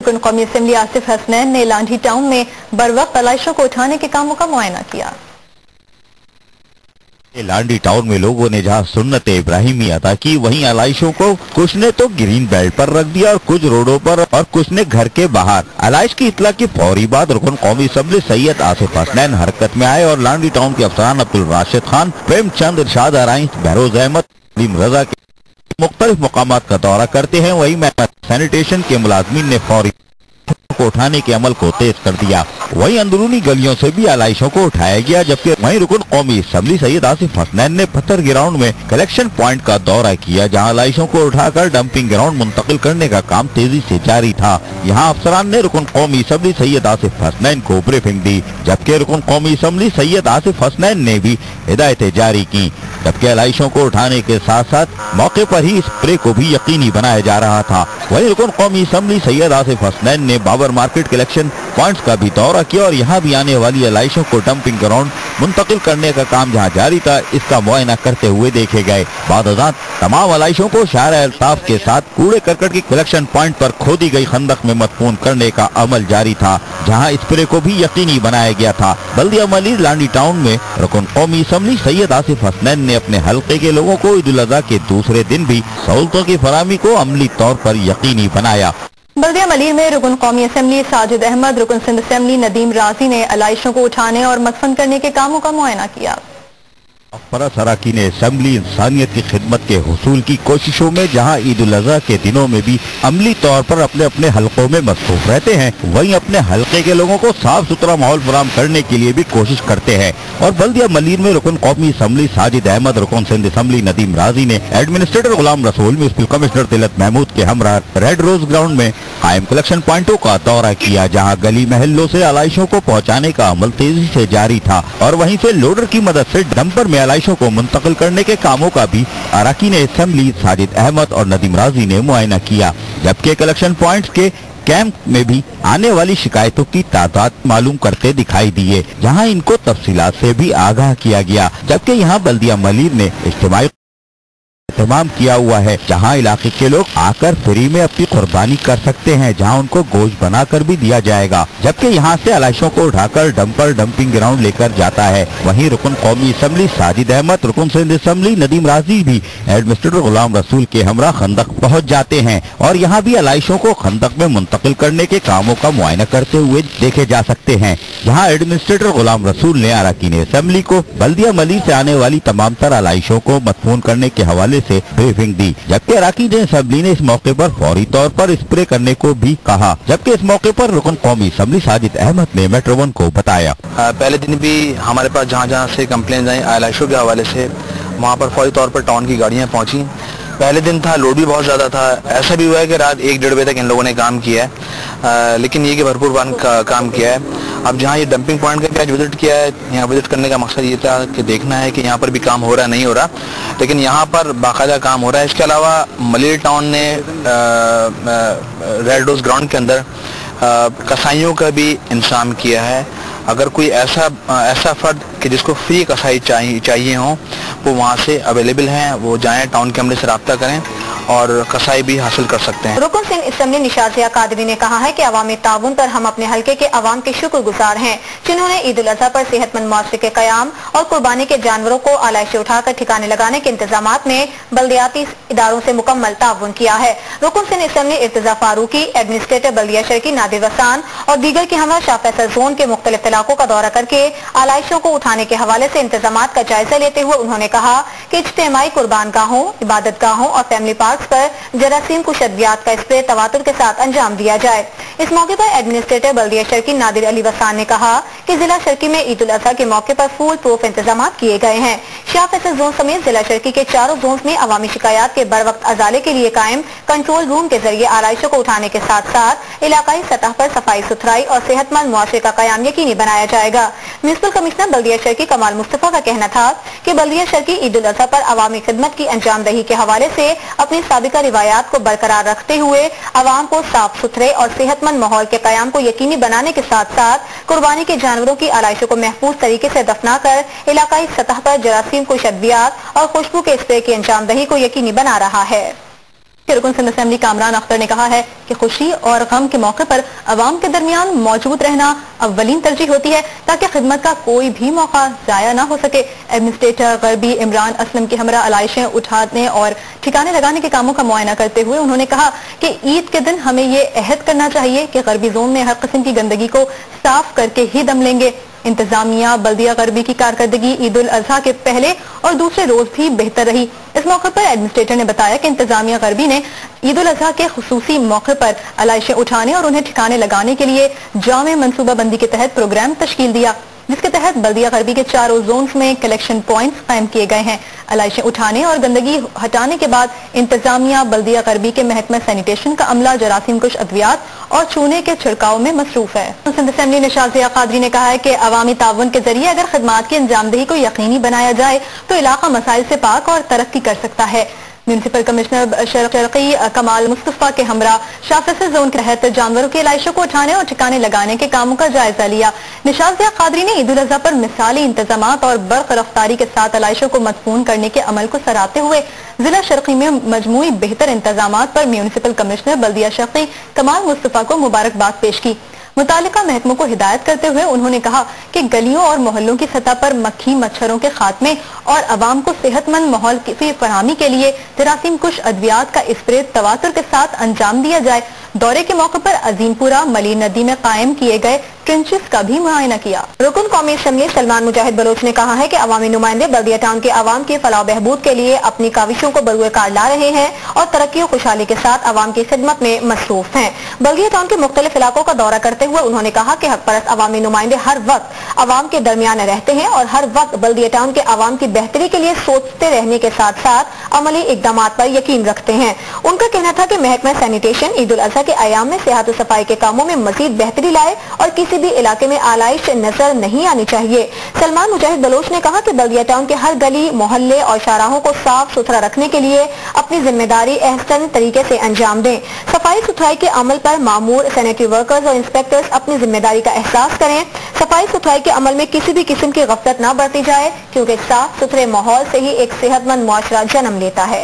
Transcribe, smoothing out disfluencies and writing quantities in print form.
कौमी असेंबली आसिफ हसनैन ने लांढी टाउन में बरवक्त आलाइशों को उठाने के कामों का मुआयना किया। लांडी टाउन में लोगों ने जहां सुन्नत इब्राहिमी अदा की, वहीं आलाइशों को कुछ ने तो ग्रीन बेल्ट पर रख दिया और कुछ रोडों पर और कुछ ने घर के बाहर। आलाइश की इतला की फौरी बाद रुकन कौमी असम्बली सैयद आसिफ हसनैन हरकत में आए और लांडी टाउन के अफसरान अब्दुल राशिद खान, प्रेमचंद, इरशाद आराई, बहरोज अहमद, सलीम रजा के मुख्तलिफ मकामात का दौरा करते हैं। वहीं सैनिटेशन के मुलाजमीन ने फौरी को उठाने के अमल को तेज कर दिया। वहीं अंदरूनी गलियों से भी आलाइशों को उठाया गया, जबकि वहीं रुकन कौमी असम्बली सैयद आसिफ हसनैन ने पत्थर ग्राउंड में कलेक्शन पॉइंट का दौरा किया, जहां आलाइशों को उठाकर डंपिंग ग्राउंड मुंतकिल करने का काम तेजी से जारी था। यहां अफसरान ने रुकन कौमी असम्बली सैयद आसिफ हसनैन को ब्रीफिंग दी, जबकि रुकन कौमी असम्बली सैयद आसिफ हसनैन ने भी हिदायतें जारी की। जबकि आलाइशों को उठाने के साथ साथ मौके पर ही स्प्रे को भी यकीनी बनाया जा रहा था। वहीं रुकन कौमी असम्बली सैयद आसिफ हसनैन ने बाबर मार्केट कलेक्शन पॉइंट्स का भी दौरा किया और यहाँ भी आने वाली आलाइशों को डंपिंग ग्राउंड मुंतकिल करने का काम जहाँ जारी था, इसका मुआयना करते हुए देखे गए। बाद तमाम आलाइशों को शारा अल्ताफ के साथ कूड़े करकट की कलेक्शन पॉइंट पर खोदी गई खंदक में मदफून करने का अमल जारी था, जहाँ स्प्रे को भी यकीनी बनाया गया था। बल्दिया मलिर लांडी टाउन में रुकन कौमी असम्बली सैयद आसिफ हसनैन ने अपने हल्के के लोगों को ईद उल अज़हा के दूसरे दिन भी सहूलतों की फराहमी को अमली तौर पर यकीनी बनाया। बल्दिया मलिर में रुकन कौमी असम्बली साजिद अहमद, रुकन सिंध असम्बली नदीम राजी ने आलाइशों को उठाने और मदफन करने के कामों का मुआयना किया। परस अरकान असम्बली इंसानियत की खिदमत के हुसूल की कोशिशों में जहाँ ईद उल अज़हा के दिनों में भी अमली तौर पर अपने अपने हलकों में मसरूफ रहते हैं, वहीं अपने हलके के लोगों को साफ सुथरा माहौल फराहम करने के लिए भी कोशिश करते हैं। और बल्दिया मलिर में रुकन कौमी असम्बली साजिद अहमद, रुकन सिंध असम्बली नदीम राजी ने administrator Ghulam Rasool, municipal commissioner तिलत Mahmood के हमरा रेड रोज ग्राउंड में कायम कलेक्शन पॉइंटों का दौरा किया, जहाँ गली महल्लों से आलाइशों को पहुँचाने का अमल तेजी से जारी था और वहीं से लोडर की मदद से डंपर में आलाइशों को मुंतकिल करने के कामों का भी अरकान असम्बली साजिद अहमद और नदीम राजी ने मुआयना किया। जबकि कलेक्शन पॉइंट्स के कैंप में भी आने वाली शिकायतों की तादाद मालूम करते दिखाई दिए, जहां इनको तफसीलात से भी आगाह किया गया। जबकि यहां बल्दिया मलिर ने इज्तिमाई तमाम किया हुआ है, जहां इलाके के लोग आकर फ्री में अपनी कुर्बानी कर सकते हैं, जहां उनको गोश्त बनाकर भी दिया जाएगा। जबकि यहां से आलाइशों को उठाकर डंपर डंपिंग ग्राउंड लेकर जाता है। वहीं रुकन कौमी असम्बली साजिद अहमद, रुकन सिंध असम्बली नदीम राजी भी एडमिनिस्ट्रेटर गुलाम रसूल के हमरा खंदक पहुँच जाते हैं और यहाँ भी आलाइशों को खंदक में मुंतकिल करने के कामों का मुआयना करते हुए देखे जा सकते हैं। यहाँ एडमिनिस्ट्रेटर गुलाम रसूल ने अरकान असम्बली को बल्दिया मलिर से आने वाली तमाम तर आलाइशों को मदफून करने के हवाले से ब्रीफिंग दी, जबकि अरकान असम्बली ने इस मौके पर फौरी तौर पर स्प्रे करने को भी कहा। जबकि इस मौके पर रुकन कौमी असम्बली साजिद अहमद ने मेट्रो वन को बताया, पहले दिन भी हमारे पास जहाँ जहाँ से कंप्लेंट आई आलाइशों के हवाले से, वहाँ पर फौरी तौर पर टाउन की गाड़ियाँ पहुँची। पहले दिन था, लोड भी बहुत ज़्यादा था। ऐसा भी हुआ है कि रात 1-1:30 बजे तक इन लोगों ने काम किया है, लेकिन ये कि भरपूर काम किया है। अब जहाँ ये डंपिंग पॉइंट का भी आज विजिट किया है, यहाँ विजिट करने का मकसद ये था कि देखना है कि यहाँ पर भी काम हो रहा है नहीं हो रहा, लेकिन यहाँ पर बाकायदा काम हो रहा है। इसके अलावा मलिर टाउन ने रेड रोज ग्राउंड के अंदर कसाईयों का भी इंतजाम किया है। अगर कोई ऐसा फर्द कि जिसको फ्री कसाई चाहिए हो, वो वहाँ से अवेलेबल हैं, वो जाएं, टाउन के अमले से रब्ता करें और कसाई भी हासिल कर सकते हैं। रुकन सिंध असम्बली निशात ज़िया कादरी ने कहा है कि अवामी ताउन पर हम अपने हल्के के अवाम के शुक्रगुजार हैं, जिन्होंने ईद उल अज़हा पर सेहतमंद मुआशरे के क़याम और कुर्बानी के जानवरों को आलाइशें उठाकर ठिकाने लगाने के इंतजामात में बल्दियाती इदारों से मुकम्मल ताउन किया है। रुकन सिंध असम्बली इर्तिज़ा फारूकी, एडमिनिस्ट्रेटर बल्दिया शर्की नादिर रसान और दीगर के हमरा शाह फैसल जोन के मुख्तलिफ इलाकों का दौरा करके आलाइशों को उठाने के हवाले से इंतजामात का जायजा लेते हुए उन्होंने कहा कि इज्तिमाई कुर्बान गाहों, इबादत गाहों और फैमिली पार्क पर जरासीम कुशदियात का स्प्रे तवातुर के साथ अंजाम दिया जाए। इस मौके पर एडमिनिस्ट्रेटर बल्दिया शर्की नादिर अली वसान ने कहा कि जिला शर्की में ईद उल अज़हा के मौके पर फूल प्रूफ इंतजाम किए गए हैं। शाह फैसल जोन समेत जिला शर्की के चारों जोन में अवामी शिकायत के बर वक्त अजाले के लिए कायम कंट्रोल रूम के जरिए आलाइशों को उठाने के साथ साथ इलाकाई सतह पर सफाई सुथराई और सेहतमंद मुआशरे का कयाम यकीनी बनाया जाएगा। म्युनिसिपल कमिश्नर बल्दिया शर्की कमाल मुस्तफा का कहना था कि बल्दिया शर्की ईद उल अज़हा पर अवामी खिदमत की अंजामदही के हवाले से अपनी साबिका रिवायात को बरकरार रखते हुए अवाम को साफ सुथरे और सेहतमंद माहौल के कयाम को यकीनी बनाने के साथ साथ कुर्बानी के जानवरों की आलाइशों को महफूज तरीके से दफना कर इलाकाई सतह पर जरासीम को शद्दियात और खुशबू के स्प्रे की अंजामदही को यकीनी बना रहा है। رکن سندھ اسمبلی کامران اختر نے کہا ہے کہ خوشی اور غم کے موقع پر عوام کے درمیان موجود رہنا اولین ترجیح ہوتی ہے تاکہ خدمت کا کوئی بھی موقع ضائع نہ ہو سکے۔ ایڈمنسٹریٹر غربی عمران اسلم کے ہمراہ علائشیں اٹھانے اور ٹھکانے لگانے کے کاموں کا معائنہ کرتے ہوئے انہوں نے کہا کہ عید کے دن ہمیں یہ عہد کرنا چاہیے کہ غربی زون میں ہر قسم کی گندگی کو صاف کر کے ہی دم لیں گے۔ انتظامیہ بلدیہ غربی کی کارکردگی عید الاضحیٰ کے پہلے اور دوسرے روز بھی بہتر رہی۔ اس موقع پر ایڈمنسٹریٹر نے بتایا کہ انتظامیہ غربی نے عید الاضحیٰ کے خصوصی موقع پر علائشیں اٹھانے اور انہیں ٹھکانے لگانے کے لیے جامع منصوبہ بندی کے تحت پروگرام تشکیل دیا، جس کے تحت بلدیہ غربی کے چاروں زونز میں کلیکشن پوائنٹس قائم کیے گئے ہیں۔ علائشیں اٹھانے اور گندگی ہٹانے کے بعد انتظامیہ بلدیہ غربی کے محکمہ سینیٹیشن کا عملہ جراثیم کش ادویات اور چونے کے چھڑکاؤ میں مصروف ہے۔ سندھ اسمبلی نشاط ضیاء قادری نے کہا ہے کہ عوامی تعاون کے ذریعے اگر خدمات کی انجام دہی کو یقینی بنایا جائے تو علاقہ مسائل سے پاک اور ترقی کر سکتا ہے۔ میونسپل کمشنر شرقی کمال مصطفیٰ کے ہمراہ شاہ فیصل زون کے تحت جانوروں کی علائشوں کو اٹھانے اور ٹھکانے لگانے کے کاموں کا جائزہ لیا۔ نشاط ضیاء قادری نے عید الاضحیٰ پر مثالی انتظامات اور برق رفتاری کے ساتھ علائشوں کو مدفون کرنے کے عمل کو سراہتے ہوئے ضلع شرقی میں مجموعی بہتر انتظامات پر میونسپل کمشنر بلدیہ شرقی کمال مصطفیٰ کو مبارکباد پیش کی۔ متعلقہ محکموں کو ہدایت کرتے ہوئے انہوں نے کہا کہ گلیوں اور محلوں کی سطح پر مکھی مچھروں کے خاتمے اور عوام کو صحت مند ماحول کی فراہمی کے لیے جراثیم کش ادویات کا اسپرے تواتر کے ساتھ انجام دیا جائے۔ دورے کے موقع پر عظیم پورہ ملی ندی میں قائم کیے گئے ٹرنچز کا بھی معائنہ کیا۔ رکن قومی اسمبلی سلمان مجاہد بلوچ نے کہا ہے کہ عوامی نمائندے بلدیہ ٹاؤن کے عوام کی فلاح و بہبود کے لیے اپنی کاوشوں کو بروئے کار لا رہے ہیں اور ترقی و خوشحالی کے ساتھ عوام کی خدمت میں مصروف ہیں۔ بلدیہ ٹاؤن کے مختلف علاقوں کا دورہ کرتے ہوئے انہوں نے کہا کہ حق پرست عوامی نمائندے ہر وقت عوام کے درمیان رہتے ہیں اور ہر وقت بلدیہ ٹاؤن کے عوام کی بہتری کے لیے سوچتے رہنے کے ساتھ ساتھ عملی اقدامات پر یقین رکھتے ہیں۔ ان کا کہنا تھا کہ محکمہ سینیٹیشن عید الاضحیٰ کے ایام میں صحت و صفائی کے کاموں میں مزید بہتری لائے اور کسی بھی علاقے میں آلائش نظر نہیں آنی چاہیے۔ سلمان مجاہد بلوچ نے کہا کہ بلدیہ ٹاؤن کے ہر گلی محلے اور شاہراہوں کو صاف ستھرا رکھنے کے لیے اپنی ذمہ داری احسن طریقے سے انجام دیں۔ صفائی ستھرائی کے عمل پر مامور سینیٹری ورکرز اور انسپیکٹرز اپنی ذمہ داری کا احساس کریں۔ صفائی ستھرائی کے عمل میں کسی بھی قسم کی غفلت نہ برتی جائے کیونکہ صاف ستھرے ماحول سے ہی ایک صحت مند معاشرہ جنم لیتا ہے۔